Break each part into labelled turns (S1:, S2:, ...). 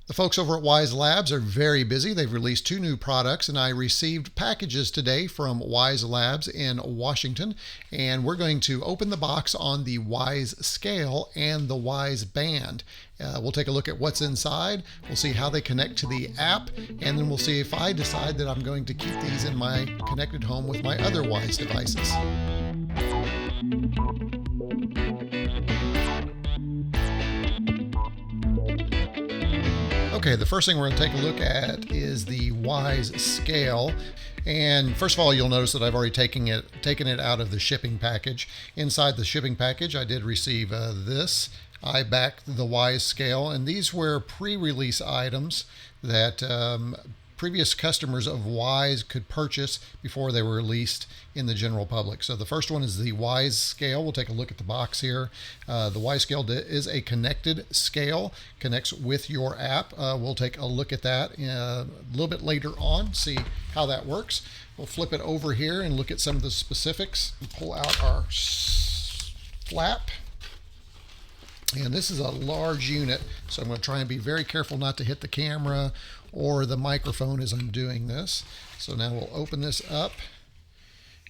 S1: The folks over at WYZE Labs are very busy. They've released 2 new products, and I received packages today from WYZE Labs in Washington, and we're going to open the box on the WYZE Scale and the WYZE Band. We'll take a look at what's inside, we'll see how they connect to the app, and then we'll see if I decide that I'm going to keep these in my connected home with my other WYZE devices. Okay, the first thing we're going to take a look at is the WYZE Scale. And first of all, you'll notice that I've already taken it out of the shipping package. Inside the shipping package, I did receive this. I backed the WYZE Scale, and these were pre-release items that previous customers of WYZE could purchase before they were released in the general public. So the first one is the WYZE Scale. We'll take a look at the box here. The WYZE Scale is a connected scale, connects with your app. We'll take a look at that a little bit later on, see how that works. We'll flip it over here and look at some of the specifics. Pull out our flap. And this is a large unit, so I'm going to try and be very careful not to hit the camera or the microphone as I'm doing this. So now we'll open this up,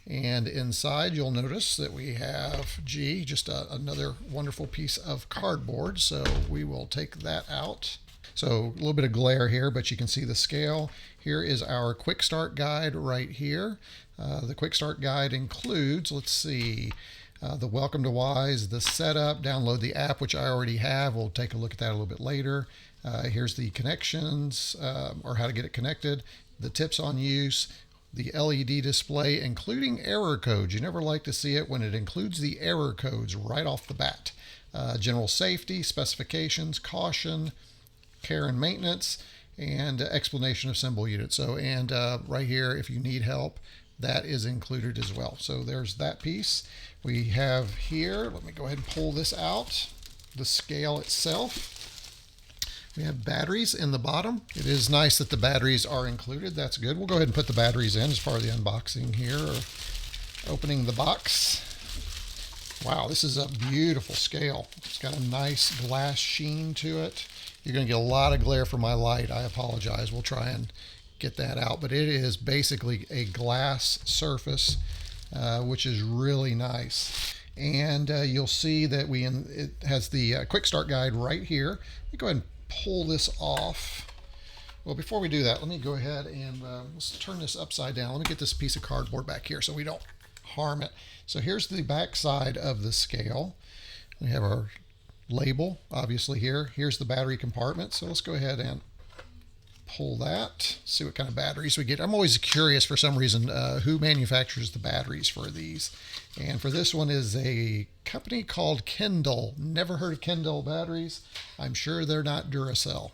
S1: and inside you'll notice that we have, just another wonderful piece of cardboard. So we will take that out. So a little bit of glare here, but you can see the scale. Here is our quick start guide right here. The quick start guide includes, let's see, the welcome to WYZE, the setup, download the app, which I already have. We'll take a look at that a little bit later. Here's the connections, or how to get it connected, the tips on use, the LED display, including error codes. You never like to see it when it includes the error codes right off the bat. General safety, specifications, caution, care and maintenance, and explanation of symbol units. So, and right here, if you need help, that is included as well. So there's that piece. We have here, let me go ahead and pull this out, the scale itself. We have batteries in the bottom. It is nice that the batteries are included. That's good. We'll go ahead and put the batteries in as part of the unboxing here, or opening the box. Wow, this is a beautiful scale. It's got a nice glass sheen to it. You're going to get a lot of glare from my light. I apologize. We'll try and get that out, but it is basically a glass surface, which is really nice. And you'll see that it has the quick start guide right here. Let me go ahead and pull this off. Well, before we do that, let me go ahead and let's turn this upside down. Let me get this piece of cardboard back here so we don't harm it. So here's the back side of the scale. We have our label, obviously here. Here's the battery compartment. So let's go ahead and pull that, see what kind of batteries we get. I'm always curious for some reason who manufactures the batteries for these. And for this one is a company called Kendall. Never heard of Kendall batteries. I'm sure they're not Duracell.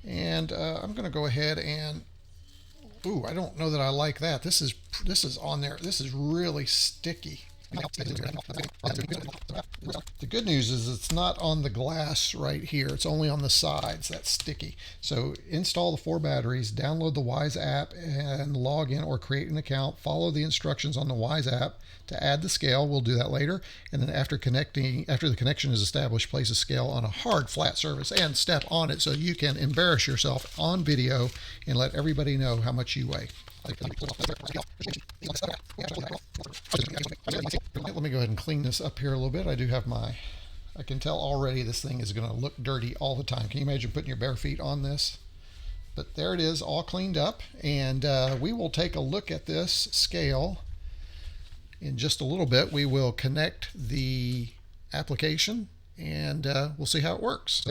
S1: And I'm going to go ahead and, ooh, I don't know that I like that. This is on there. This is really sticky. The good news is it's not on the glass right here. It's only on the sides. That's sticky. So install the 4 batteries, download the WYZE app, and log in or create an account. Follow the instructions on the WYZE app to add the scale. We'll do that later. And then after the connection is established, place a scale on a hard, flat surface and step on it so you can embarrass yourself on video and let everybody know how much you weigh. Let me go ahead and clean this up here a little bit. I do have I can tell already this thing is going to look dirty all the time. Can you imagine putting your bare feet on this? But there it is, all cleaned up. And we will take a look at this scale in just a little bit. We will connect the application and we'll see how it works.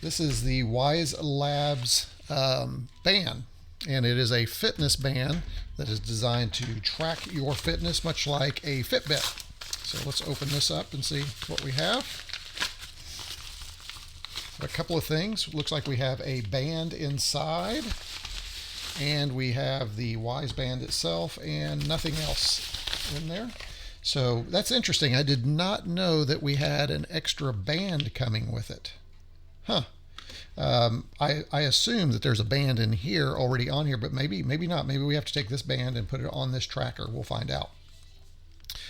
S1: This is the WYZE Labs band, and it is a fitness band that is designed to track your fitness, much like a Fitbit. So let's open this up and see what we have. A couple of things. Looks like we have a band inside, and we have the WYZE band itself, and nothing else in there. So that's interesting. I did not know that we had an extra band coming with it. Huh. I assume that there's a band in here already on here, but maybe not. Maybe we have to take this band and put it on this tracker. We'll find out.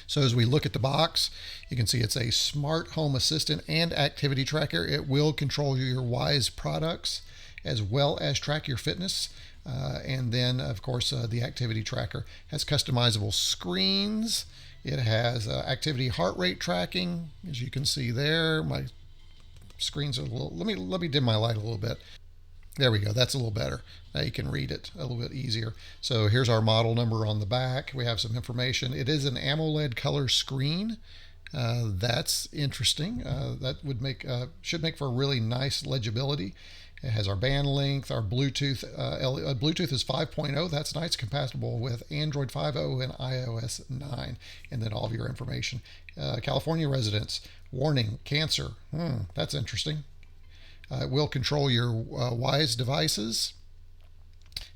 S1: So as we look at the box, you can see it's a smart home assistant and activity tracker. It will control your WYZE products as well as track your fitness. And then, of course, the activity tracker has customizable screens. It has activity heart rate tracking, as you can see there. My screens are a little. Let me dim my light a little bit. There we go. That's a little better. Now you can read it a little bit easier. So here's our model number on the back. We have some information. It is an AMOLED color screen. That's interesting. That would should make for really nice legibility. It has our band length, our Bluetooth. Bluetooth is 5.0. That's nice, compatible with Android 5.0 and iOS 9. And then all of your information. California residents, warning, cancer. That's interesting. It will control your WYZE devices.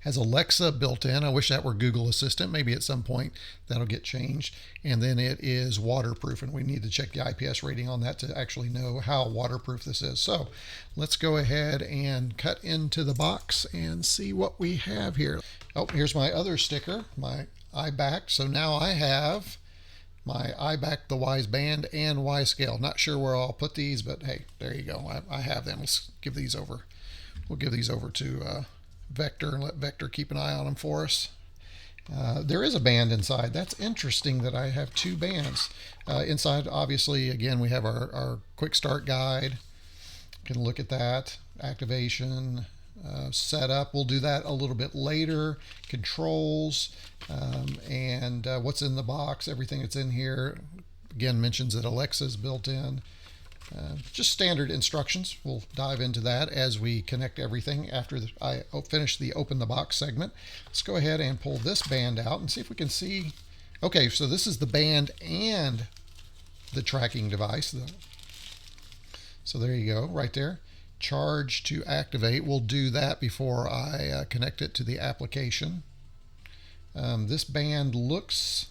S1: Has Alexa built in. I wish that were Google Assistant. Maybe at some point that'll get changed. And then it is waterproof, and we need to check the IPS rating on that to actually know how waterproof this is. So let's go ahead and cut into the box and see what we have here. Oh, here's my other sticker, my iBack. So now I have my iBack, the WYZE band, and WYZE scale. Not sure where I'll put these, but hey, there you go. I have them. Let's give these over. We'll give these over to Vector and let Vector keep an eye on them for us. There is a band inside. That's interesting that I have two bands. Inside, obviously, again, we have our quick start guide. You can look at that. Activation, setup. We'll do that a little bit later. Controls, and what's in the box. Everything that's in here. Again, mentions that Alexa is built in. Just standard instructions. We'll dive into that as we connect everything after I finish the open the box segment. Let's go ahead and pull this band out and see if we can see. Okay, so this is the band and the tracking device. So there you go, right there. Charge to activate. We'll do that before I connect it to the application. This band looks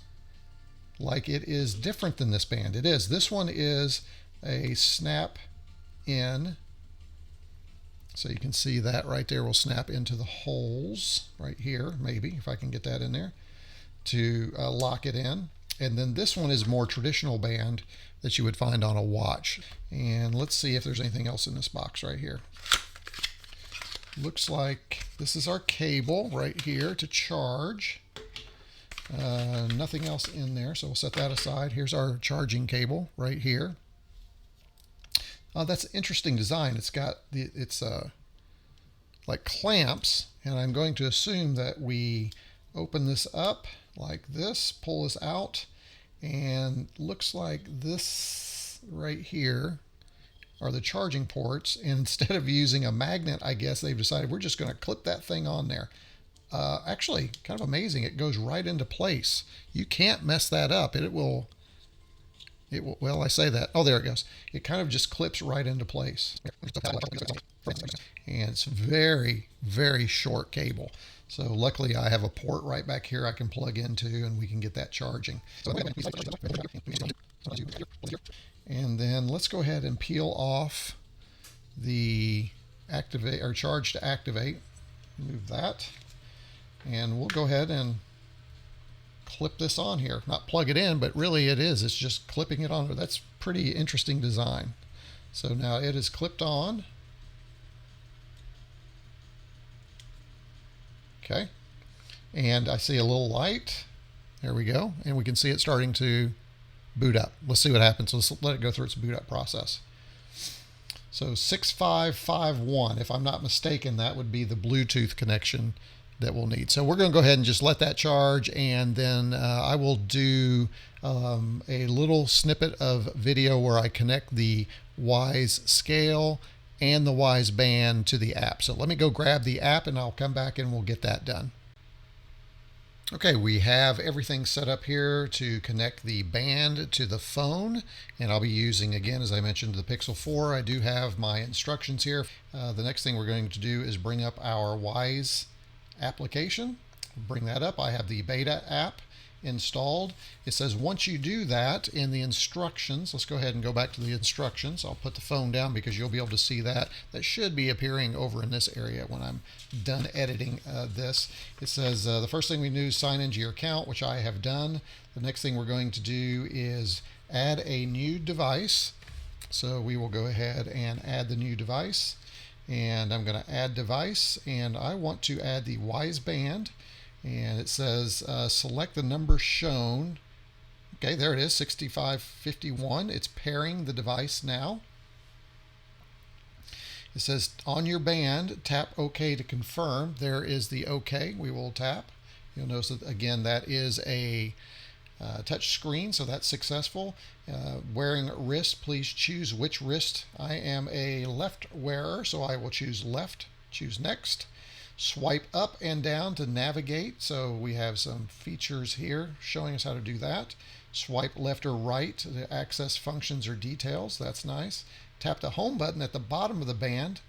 S1: like it is different than this band. It is. This one is a snap in, so you can see that right there will snap into the holes right here, maybe if I can get that in there to lock it in. And then this one is more traditional band that you would find on a watch. And let's see if there's anything else in this box right here. Looks like this is our cable right here to charge. Nothing else in there, so we'll set that aside. Here's our charging cable right here. That's an interesting design. It's got like clamps, and I'm going to assume that we open this up like this, pull this out, and looks like this right here are the charging ports. And instead of using a magnet, I guess they've decided we're just going to clip that thing on there. Actually, kind of amazing. It goes right into place. You can't mess that up. It will, well, I say that. Oh, there it goes. It kind of just clips right into place. And it's very, very short cable. So luckily I have a port right back here I can plug into, and we can get that charging. And then let's go ahead and peel off the activate or charge to activate. Move that. And we'll go ahead and clip this on here. Not plug it in, but really it is. It's just clipping it on. That's pretty interesting design. So now it is clipped on. Okay. And I see a little light. There we go. And we can see it starting to boot up. Let's see what happens. Let's let it go through its boot up process. So 6551, if I'm not mistaken, that would be the Bluetooth connection that we'll need. So we're going to go ahead and just let that charge, and then I will do a little snippet of video where I connect the WYZE scale and the WYZE band to the app. So let me go grab the app and I'll come back and we'll get that done. Okay, we have everything set up here to connect the band to the phone, and I'll be using, again, as I mentioned, the Pixel 4. I do have my instructions here. The next thing we're going to do is bring up our WYZE application. Bring that up. I have the beta app, installed. It says once you do that in the instructions, let's go ahead and go back to the instructions. I'll put the phone down because you'll be able to see that. That should be appearing over in this area when I'm done editing this. It says the first thing we do is sign into your account, which I have done. The next thing we're going to do is add a new device. So we will go ahead and add the new device. And I'm going to add device, and I want to add the WYZE band. And it says select the number shown. Okay, there it is, 6551. It's pairing the device now. It says on your band, tap OK to confirm. There is the OK. We will tap. You'll notice that, again, that is a touch screen, so that's successful. Wearing wrist, please choose which wrist. I am a left wearer, so I will choose left. Choose next. Swipe up and down to navigate, so we have some features here showing us how to do that. Swipe left or right to access functions or details. That's nice. Tap the home button at the bottom of the band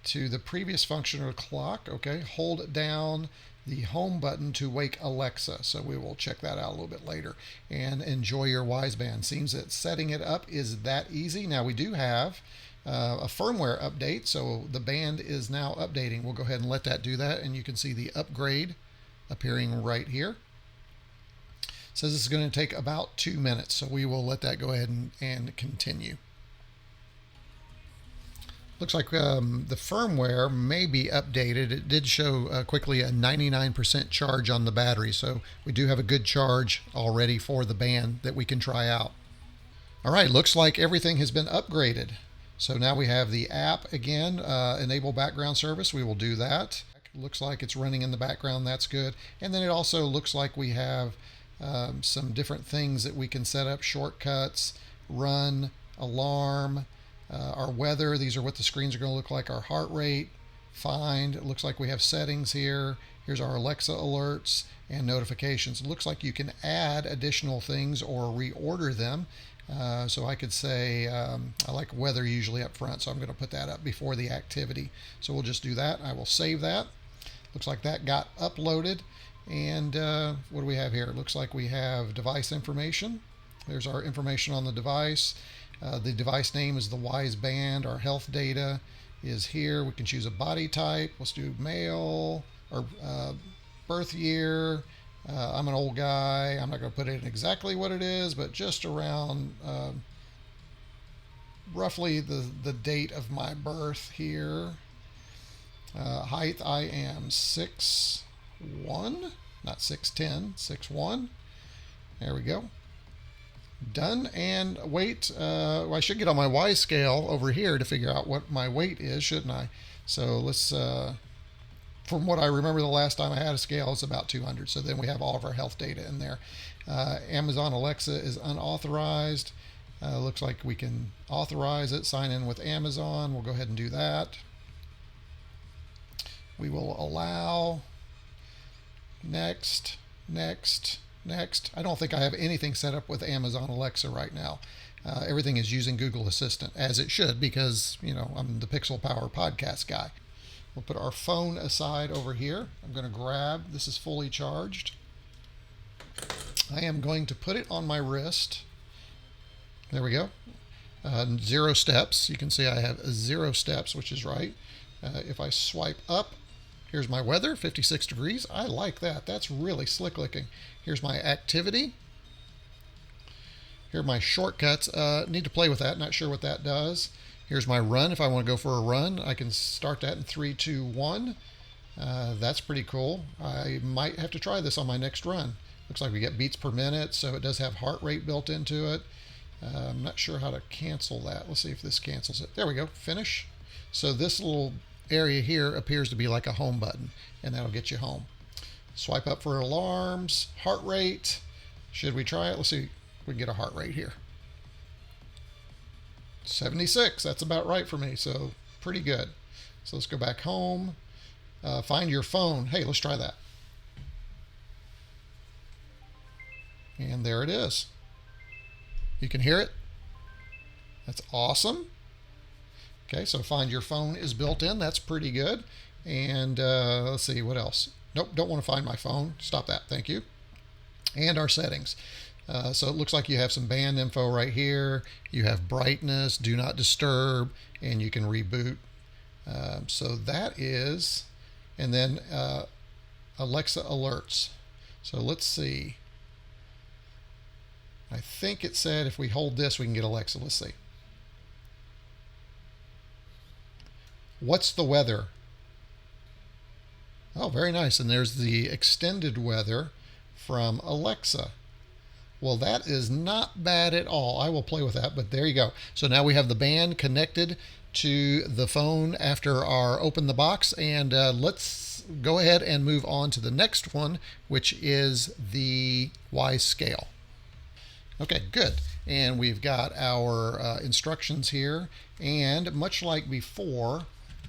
S1: to the previous function or clock. Okay, hold down the home button to wake Alexa. So we will check that out a little bit later. And enjoy your WYZE band. Seems that setting it up is that easy. Now we do have a firmware update, so the band is now updating. We'll go ahead and let that do that, and you can see the upgrade appearing right here. It says it's going to take about 2 minutes, so we will let that go ahead and continue. Looks like the firmware may be updated. It did show quickly a 99% charge on the battery, so we do have a good charge already for the band that we can try out. All right, looks like everything has been upgraded. So now we have the app again, enable background service. We will do that. Looks like it's running in the background. That's good. And then it also looks like we have some different things that we can set up: shortcuts, run, alarm, our weather. These are what the screens are going to look like. Our heart rate, find. It looks like we have settings here. Here's our Alexa alerts and notifications. It looks like you can add additional things or reorder them. So I could say I like weather usually up front, so I'm going to put that up before the activity. So we'll just do that. I will save that. Looks like that got uploaded. And what do we have here? It looks like we have device information. There's our information on the device. The device name is the WYZE band. Our health data is here. We can choose a body type. Let's do male or birth year. I'm an old guy. I'm not going to put in exactly what it is, but just around roughly the date of my birth here. Height, I am 6'1", not 6'10", 6'1". There we go. Done. And weight, well, I should get on my WYZE scale over here to figure out what my weight is, shouldn't I? So let's, from what I remember the last time I had a scale, it's about 200. So then we have all of our health data in there. Amazon Alexa is unauthorized. Looks like we can authorize it, sign in with Amazon. We'll go ahead and do that. We will allow. Next, next, next. I don't think I have anything set up with Amazon Alexa right now. Everything is using Google Assistant, as it should, because, you know, I'm the Pixel Power podcast guy. We'll put our phone aside over here. I'm going to grab, this is fully charged. I am going to put it on my wrist. There we go. 0 steps. You can see I have 0 steps, which is right. If I swipe up, here's my weather, 56 degrees. I like that. That's really slick looking. Here's my activity. Here are my shortcuts. Need to play with that. Not sure what that does. Here's my run. If I want to go for a run, I can start that in 3, 2, 1. That's pretty cool. I might have to try this on my next run. Looks like we get beats per minute, so it does have heart rate built into it. I'm not sure how to cancel that. Let's see if this cancels it. There we go. Finish. So this little area here appears to be like a home button, and that'll get you home. Swipe up for alarms, heart rate. Should we try it? Let's see if we can get a heart rate here. 76. That's about right for me, so pretty good. So let's go back home. Find your phone. Hey, let's try that. And there it is. You can hear it. That's awesome. Okay, so find your phone is built in. That's pretty good. And let's see, what else? Nope, don't want to find my phone. Stop that. Thank you. and our settings. So it looks like you have some band info right here. You have brightness, do not disturb, and you can reboot. So that is, and then Alexa alerts. So let's see. I think it said if we hold this, we can get Alexa. Let's see. What's the weather? Oh, very nice. And there's the extended weather from Alexa. Well, that is not bad at all. I will play with that, but there you go. So now we have the band connected to the phone after our open the box, and let's go ahead and move on to the next one, which is the WYZE scale. Okay, good. And we've got our instructions here, and much like before,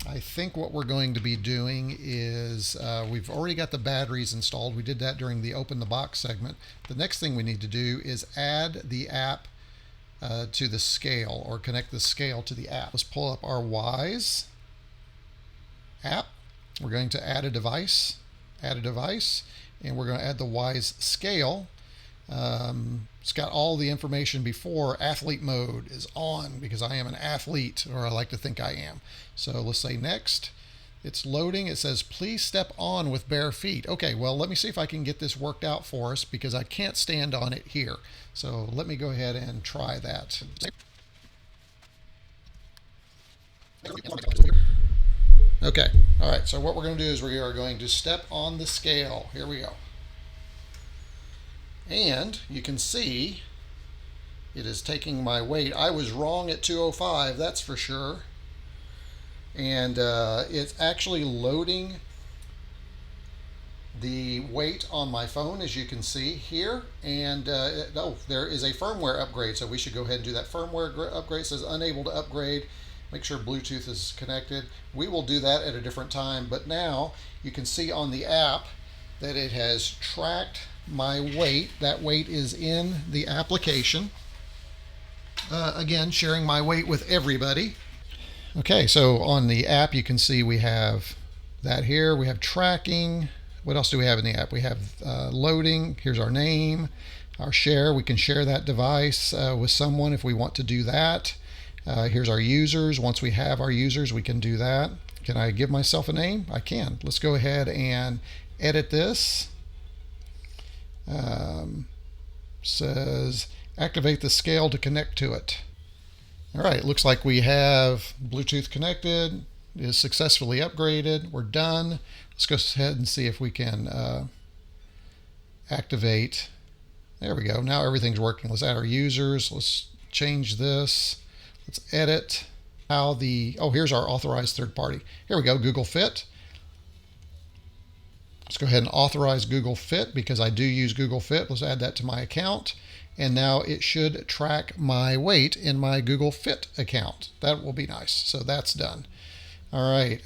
S1: I think what we're going to be doing is we've already got the batteries installed. We did that during the open the box segment. The next thing we need to do is add the app to the scale, or connect the scale to the app. Let's pull up our WYZE app. We're going to add a device, and we're going to add the WYZE scale. It's got all the information before. Athlete mode is on because I am an athlete, or I like to think I am. So let's say next. It's loading. It says, please step on with bare feet. Okay, well, let me see if I can get this worked out for us because I can't stand on it here. So let me go ahead and try that. Okay, all right, so what we're going to do is we are going to step on the scale. Here we go. And you can see it is taking my weight. I was wrong at 205, that's for sure. And it's actually loading the weight on my phone, as you can see here. And oh, there is a firmware upgrade, so we should go ahead and do that firmware upgrade. It says unable to upgrade. Make sure Bluetooth is connected. We will do that at a different time, but now you can see on the app that it has tracked my weight. That weight is in the application. Again, sharing my weight with everybody. Okay, so on the app you can see we have that here. We have tracking. What else do we have in the app? We have loading. Here's our name, our share. We can share that device with someone if we want to do that. Here's our users. Once we have our users, we can do that. Can I give myself a name? I can. Let's go ahead and edit this. Says activate the scale to connect to it. All right, looks like we have Bluetooth connected, is successfully upgraded. We're done. Let's go ahead and see if we can activate. There we go. Now everything's working. Let's add our users. Let's change this. Let's edit how oh, here's our authorized third party. Here we go, Google Fit. Let's go ahead and authorize Google Fit because I do use Google Fit. Let's add that to my account. And now it should track my weight in my Google Fit account. That will be nice. So that's done. All right,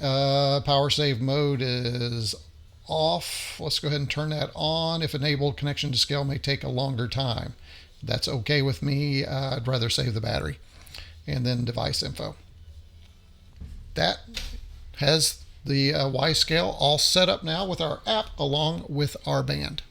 S1: power save mode is off. Let's go ahead and turn that on. If enabled, connection to scale may take a longer time. That's okay with me. I'd rather save the battery. And then device info. That has the WYZE scale all set up now with our app along with our band.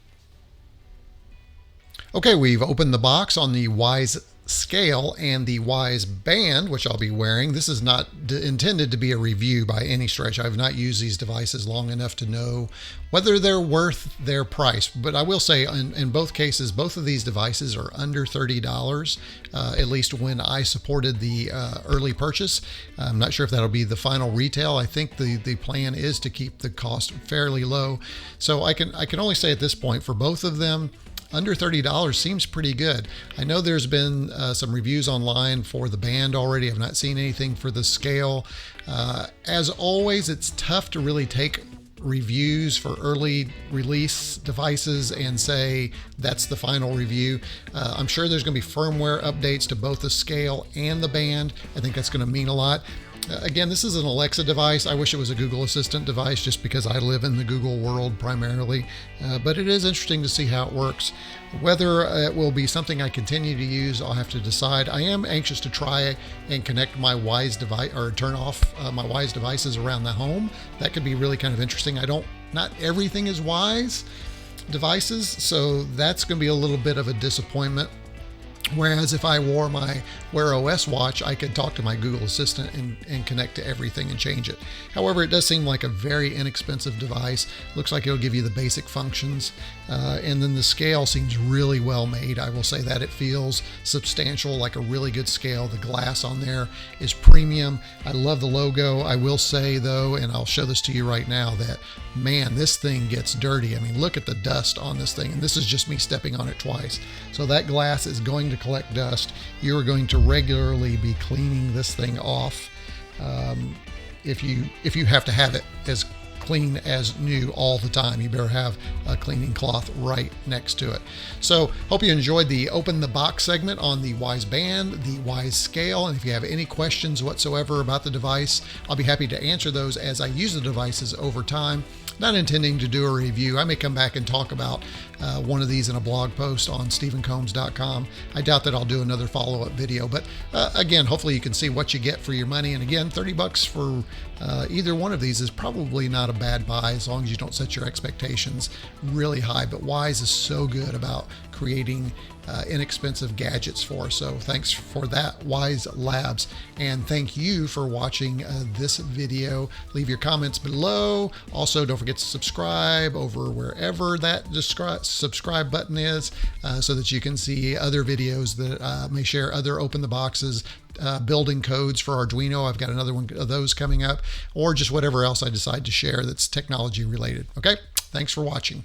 S1: Okay, we've opened the box on the WYZE scale and the WYZE band, which I'll be wearing. This is not intended to be a review by any stretch. I've not used these devices long enough to know whether they're worth their price. But I will say in both cases, both of these devices are under $30, at least when I supported the early purchase. I'm not sure if that'll be the final retail. I think the plan is to keep the cost fairly low. So I can only say at this point for both of them, under $30 seems pretty good. I know there's been some reviews online for the band already. I've not seen anything for the scale. As always, it's tough to really take reviews for early release devices and say that's the final review. I'm sure there's going to be firmware updates to both the scale and the band. I think that's going to mean a lot. Again, this is an Alexa device. I wish it was a Google Assistant device just because I live in the Google world primarily. But it is interesting to see how it works. Whether it will be something I continue to use, I'll have to decide. I am anxious to try and connect my WYZE device or turn off my WYZE devices around the home. That could be really kind of interesting. Not everything is WYZE. devices, so that's going to be a little bit of a disappointment. Whereas if I wore my Wear OS watch, I could talk to my Google Assistant and connect to everything and change it. However, it does seem like a very inexpensive device. Looks like it'll give you the basic functions. And then the scale seems really well made. I will say that it feels substantial, like a really good scale. The glass on there is premium. I love the logo. I will say though, and I'll show this to you right now, that man, this thing gets dirty. I mean, look at the dust on this thing. And this is just me stepping on it twice. So that glass is going to collect dust. You are going to regularly be cleaning this thing off if you have to have it as clean as new all the time. You better have a cleaning cloth right next to it. So hope you enjoyed the open the box segment on the WYZE band, the WYZE scale, and if you have any questions whatsoever about the device, I'll be happy to answer those as I use the devices over time. Not intending to do a review. I may come back and talk about one of these in a blog post on stephencombs.com. I doubt that I'll do another follow-up video, but again, hopefully you can see what you get for your money. And again, 30 bucks for either one of these is probably not a bad buy as long as you don't set your expectations really high. But WYZE is so good about creating inexpensive gadgets for us. So thanks for that, WYZE Labs. And thank you for watching this video. Leave your comments below. Also, don't forget to subscribe over wherever that subscribe button is so that you can see other videos that may share other open the boxes, building codes for Arduino. I've got another one of those coming up, or just whatever else I decide to share that's technology related. Okay, thanks for watching.